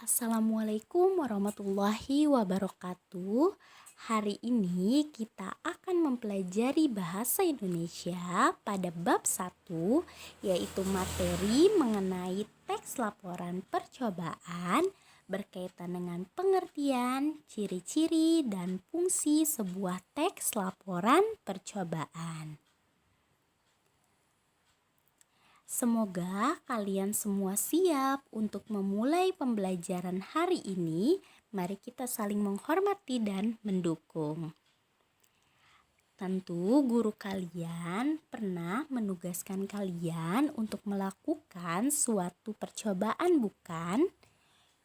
Assalamualaikum warahmatullahi wabarakatuh. Hari ini kita akan mempelajari bahasa Indonesia pada bab 1, yaitu materi mengenai teks laporan percobaan berkaitan dengan pengertian, ciri-ciri, dan fungsi sebuah teks laporan percobaan. Semoga kalian semua siap untuk memulai pembelajaran hari ini. Mari kita saling menghormati dan mendukung. Tentu guru kalian pernah menugaskan kalian untuk melakukan suatu percobaan, bukan?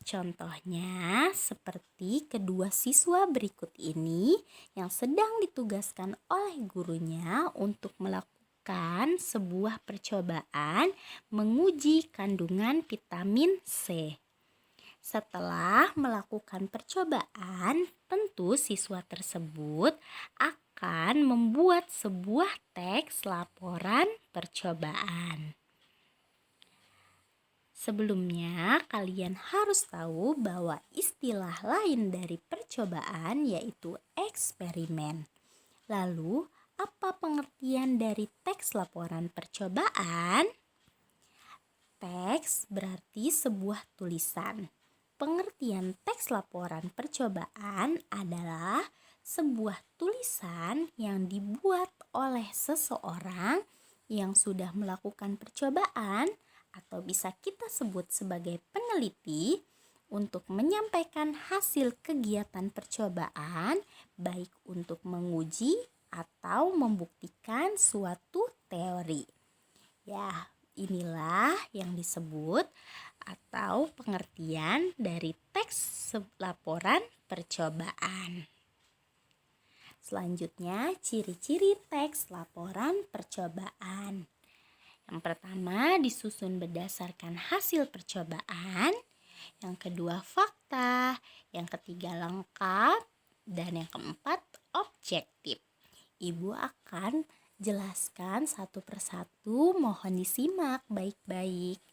Contohnya seperti kedua siswa berikut ini yang sedang ditugaskan oleh gurunya untuk melakukan sebuah percobaan menguji kandungan vitamin C. Setelah melakukan percobaan, tentu siswa tersebut akan membuat sebuah teks laporan percobaan. Sebelumnya, kalian harus tahu bahwa istilah lain dari percobaan yaitu eksperimen. Lalu, apa pengertian dari teks laporan percobaan? Teks berarti sebuah tulisan. Pengertian teks laporan percobaan adalah sebuah tulisan yang dibuat oleh seseorang yang sudah melakukan percobaan atau bisa kita sebut sebagai peneliti untuk menyampaikan hasil kegiatan percobaan, baik untuk menguji atau membuktikan suatu teori. Ya, inilah yang disebut atau pengertian dari teks laporan percobaan. Selanjutnya, ciri-ciri teks laporan percobaan. Yang pertama, disusun berdasarkan hasil percobaan. Yang kedua, fakta. Yang ketiga, lengkap. Dan yang keempat, objektif. Ibu akan jelaskan satu persatu, mohon disimak baik-baik.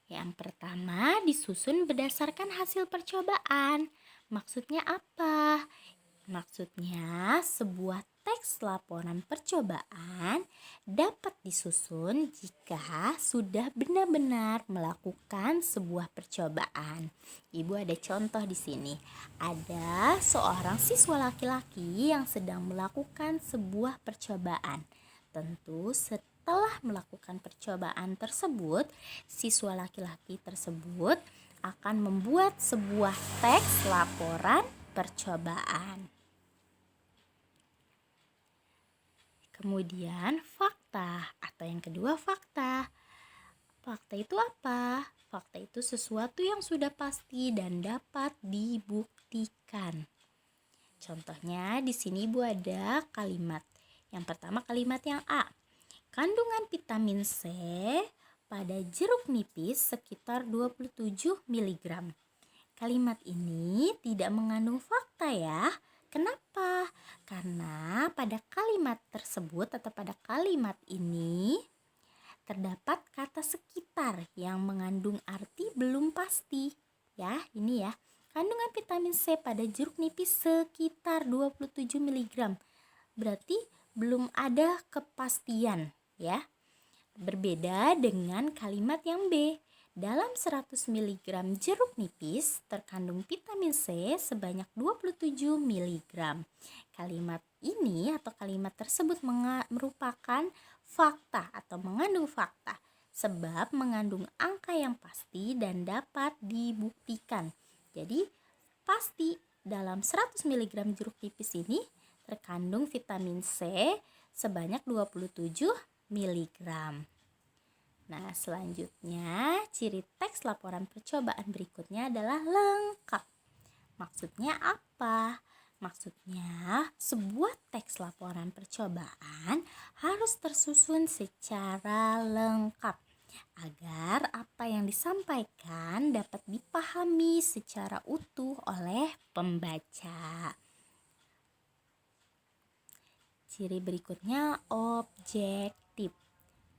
Yang pertama, disusun berdasarkan hasil percobaan. Maksudnya apa? Maksudnya, sebuah teks laporan percobaan dapat disusun jika sudah benar-benar melakukan sebuah percobaan. Ibu ada contoh di sini. Ada seorang siswa laki-laki yang sedang melakukan sebuah percobaan. Tentu setelah melakukan percobaan tersebut, siswa laki-laki tersebut akan membuat sebuah teks laporan percobaan. Kemudian fakta atau yang kedua fakta. Fakta itu apa? Fakta itu sesuatu yang sudah pasti dan dapat dibuktikan. Contohnya di sini Ibu ada kalimat. Yang pertama kalimat yang A. Kandungan vitamin C pada jeruk nipis sekitar 27 mg. Kalimat ini tidak mengandung fakta ya. Kenapa? Karena pada kalimat tersebut atau pada kalimat ini terdapat kata sekitar yang mengandung arti belum pasti. Ya, ini ya. Kandungan vitamin C pada jeruk nipis sekitar 27 mg. Berarti belum ada kepastian ya. Berbeda dengan kalimat yang B. Dalam 100 mg jeruk nipis terkandung vitamin C sebanyak 27 mg. Kalimat ini atau kalimat tersebut merupakan fakta atau mengandung fakta sebab mengandung angka yang pasti dan dapat dibuktikan. Jadi pasti dalam 100 mg jeruk nipis ini terkandung vitamin C sebanyak 27 mg. Nah, selanjutnya ciri teks laporan percobaan berikutnya adalah lengkap. Maksudnya apa? Maksudnya sebuah teks laporan percobaan harus tersusun secara lengkap agar apa yang disampaikan dapat dipahami secara utuh oleh pembaca. Ciri berikutnya objektif.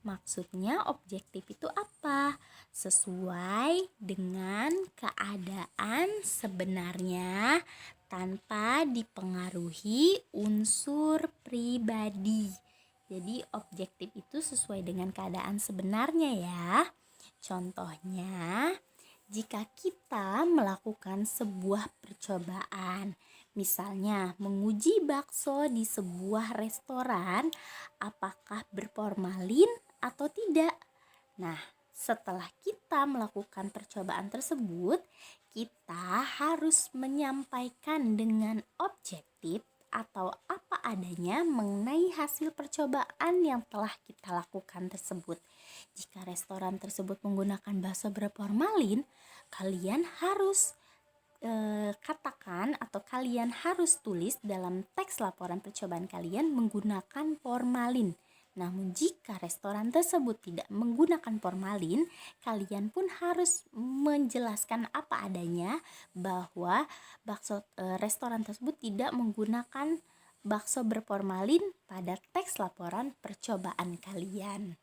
Maksudnya objektif itu apa? Sesuai dengan keadaan sebenarnya tanpa dipengaruhi unsur pribadi. Jadi objektif itu sesuai dengan keadaan sebenarnya ya. Contohnya, jika kita melakukan sebuah percobaan, misalnya menguji bakso di sebuah restoran, apakah berformalin atau tidak. Nah, setelah kita melakukan percobaan tersebut, kita harus menyampaikan dengan objektif atau apa adanya mengenai hasil percobaan yang telah kita lakukan tersebut. Jika restoran tersebut menggunakan bakso berformalin, kalian harus katakan atau kalian harus tulis dalam teks laporan percobaan kalian menggunakan formalin. Namun jika restoran tersebut tidak menggunakan formalin, kalian pun harus menjelaskan apa adanya bahwa restoran tersebut tidak menggunakan bakso berformalin pada teks laporan percobaan kalian.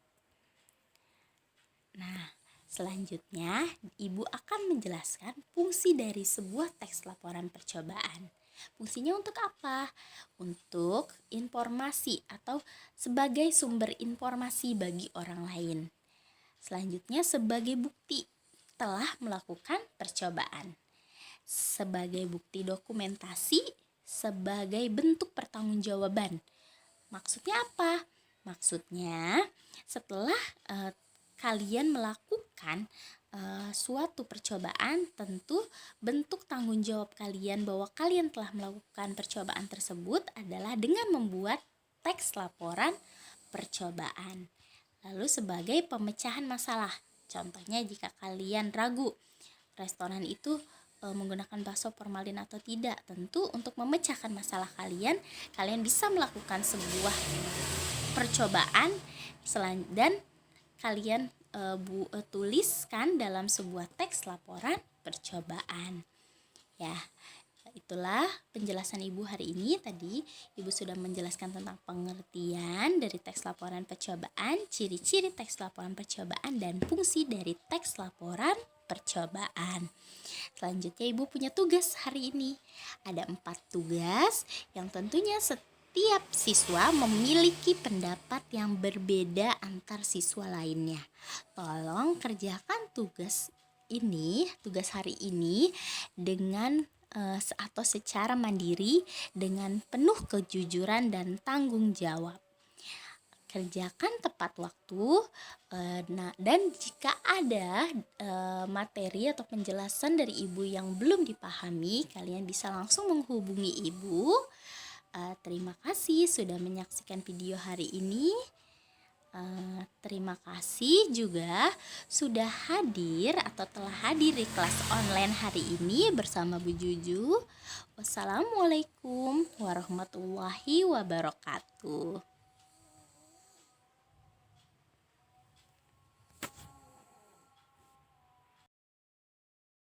Nah, selanjutnya, Ibu akan menjelaskan fungsi dari sebuah teks laporan percobaan. Fungsinya untuk apa? Untuk informasi atau sebagai sumber informasi bagi orang lain. Selanjutnya, sebagai bukti telah melakukan percobaan. Sebagai bukti dokumentasi, sebagai bentuk pertanggungjawaban. Maksudnya apa? Maksudnya, setelah kalian melakukan suatu percobaan, tentu bentuk tanggung jawab kalian bahwa kalian telah melakukan percobaan tersebut adalah dengan membuat teks laporan percobaan. Lalu sebagai pemecahan masalah, contohnya jika kalian ragu restoran itu menggunakan bakso formalin atau tidak, tentu untuk memecahkan masalah kalian bisa melakukan sebuah percobaan dan kalian tuliskan dalam sebuah teks laporan percobaan. Ya, itulah penjelasan Ibu hari ini. Tadi Ibu sudah menjelaskan tentang pengertian dari teks laporan percobaan, ciri-ciri teks laporan percobaan, dan fungsi dari teks laporan percobaan. Selanjutnya Ibu punya tugas hari ini. Ada 4 tugas yang tentunya setiap siswa memiliki pendapat yang berbeda antar siswa lainnya. Tolong kerjakan tugas hari ini dengan atau secara mandiri dengan penuh kejujuran dan tanggung jawab. Kerjakan tepat waktu, dan jika ada materi atau penjelasan dari Ibu yang belum dipahami, kalian bisa langsung menghubungi Ibu. Terima kasih sudah menyaksikan video hari ini. Terima kasih juga sudah hadir atau telah hadir di kelas online hari ini bersama Bu Juju. Wassalamualaikum warahmatullahi wabarakatuh.